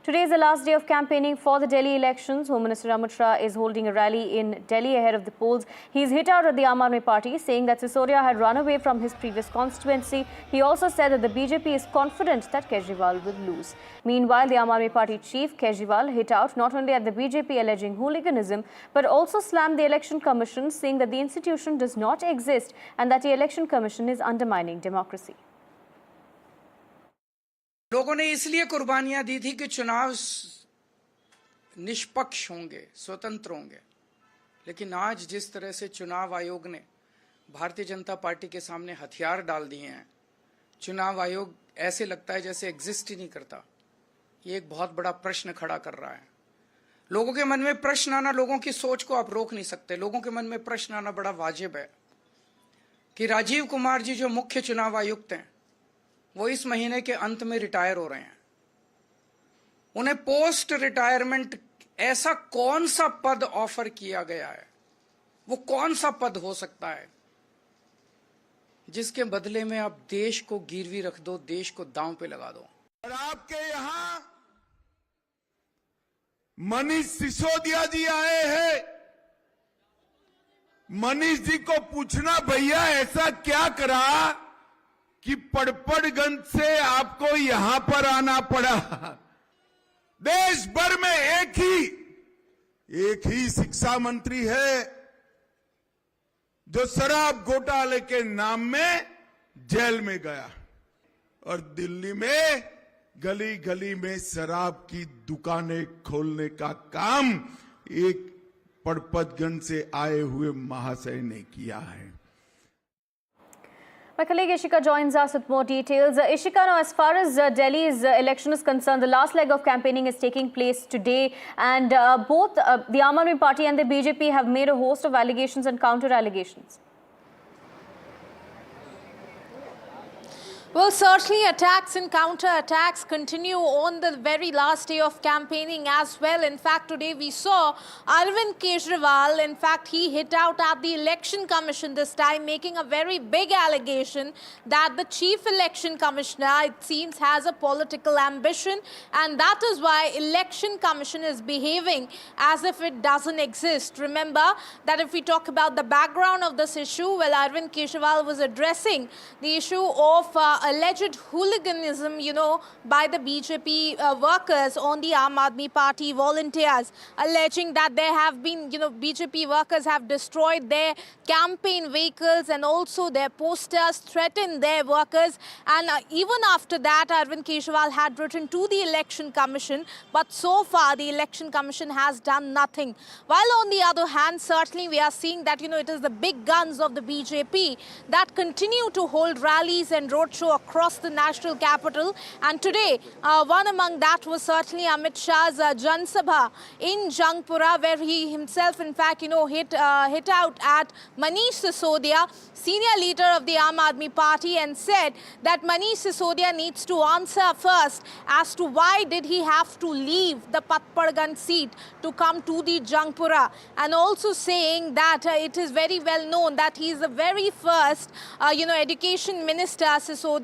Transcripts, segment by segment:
Today is the last day of campaigning for the Delhi elections. Home Minister Amit Shah is holding a rally in Delhi ahead of the polls. He's hit out at the Aam Aadmi Party, saying that Sisodia had run away from his previous constituency. He also said that the BJP is confident that Kejriwal will lose. Meanwhile, the Aam Aadmi Party chief, Kejriwal, hit out not only at the BJP alleging hooliganism, but also slammed the Election Commission, saying that the institution does not exist and that the Election Commission is undermining democracy. लोगों ने इसलिए कुर्बानियां दी थी कि चुनाव निष्पक्ष होंगे, स्वतंत्र होंगे। लेकिन आज जिस तरह से चुनाव आयोग ने भारतीय जनता पार्टी के सामने हथियार डाल दिए हैं, चुनाव आयोग ऐसे लगता है जैसे एग्जिस्ट ही नहीं करता। ये एक बहुत बड़ा प्रश्न खड़ा कर रहा है। लोगों के मन में प्रश्न आना, लोगों की सोच को आप रोक नहीं सकते। लोगों के मन में प्रश्न आना बड़ा वाजिब है कि राजीव कुमार जी जो मुख्य चुनाव आयुक्त हैं, वो इस महीने के अंत में रिटायर हो रहे हैं। उन्हें पोस्ट रिटायरमेंट ऐसा कौन सा पद ऑफर किया गया है, वो कौन सा पद हो सकता है जिसके बदले में आप देश को गिरवी रख दो, देश को दांव पे लगा दो। और आपके यहां मनीष सिसोदिया जी आए हैं। मनीष जी को पूछना, भैया ऐसा क्या करा कि पड़पड़गंज से आपको यहां पर आना पड़ा। देश भर में एक ही शिक्षा मंत्री है जो शराब घोटाले के नाम में जेल में गया, और दिल्ली में गली गली में शराब की दुकानें खोलने का काम एक पड़पड़गंज से आए हुए महाशय ने किया है। My colleague Ishika joins us with more details. Ishika, now as far as Delhi's election is concerned, the last leg of campaigning is taking place today, and both the Aam Aadmi Party and the BJP have made a host of allegations and counter-allegations. Well, certainly attacks and counter-attacks continue on the very last day of campaigning as well. In fact, today we saw Arvind Kejriwal, in fact, he hit out at the Election Commission this time, making a very big allegation that the Chief Election Commissioner, it seems, has a political ambition, and that is why Election Commission is behaving as if it doesn't exist. Remember that if we talk about the background of this issue, well, Arvind Kejriwal was addressing the issue of alleged hooliganism, by the BJP workers on the Aam Aadmi Party volunteers, alleging that there have been, BJP workers have destroyed their campaign vehicles and also their posters, threatened their workers. And even after that, Arvind Kejriwal had written to the Election Commission, but so far the Election Commission has done nothing. While on the other hand, certainly we are seeing that, it is the big guns of the BJP that continue to hold rallies and roadshow across the national capital. And today, one among that was certainly Amit Shah's Jan Sabha in Jangpura, where he himself, in fact, hit out at Manish Sisodia, senior leader of the Aam Aadmi Party, and said that Manish Sisodia needs to answer first as to why did he have to leave the Patparganj seat to come to the Jangpura, and also saying that it is very well known that he is the very first, education minister, Sisodia,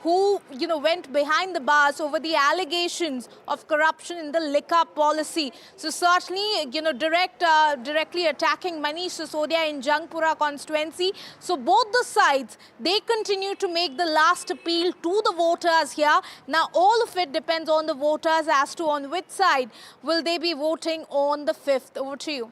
who, went behind the bars over the allegations of corruption in the liquor policy. So certainly, directly attacking Manish Sisodia in Jangpura constituency. So both the sides, they continue to make the last appeal to the voters here. Now, all of it depends on the voters as to on which side will they be voting on the 5th. Over to you.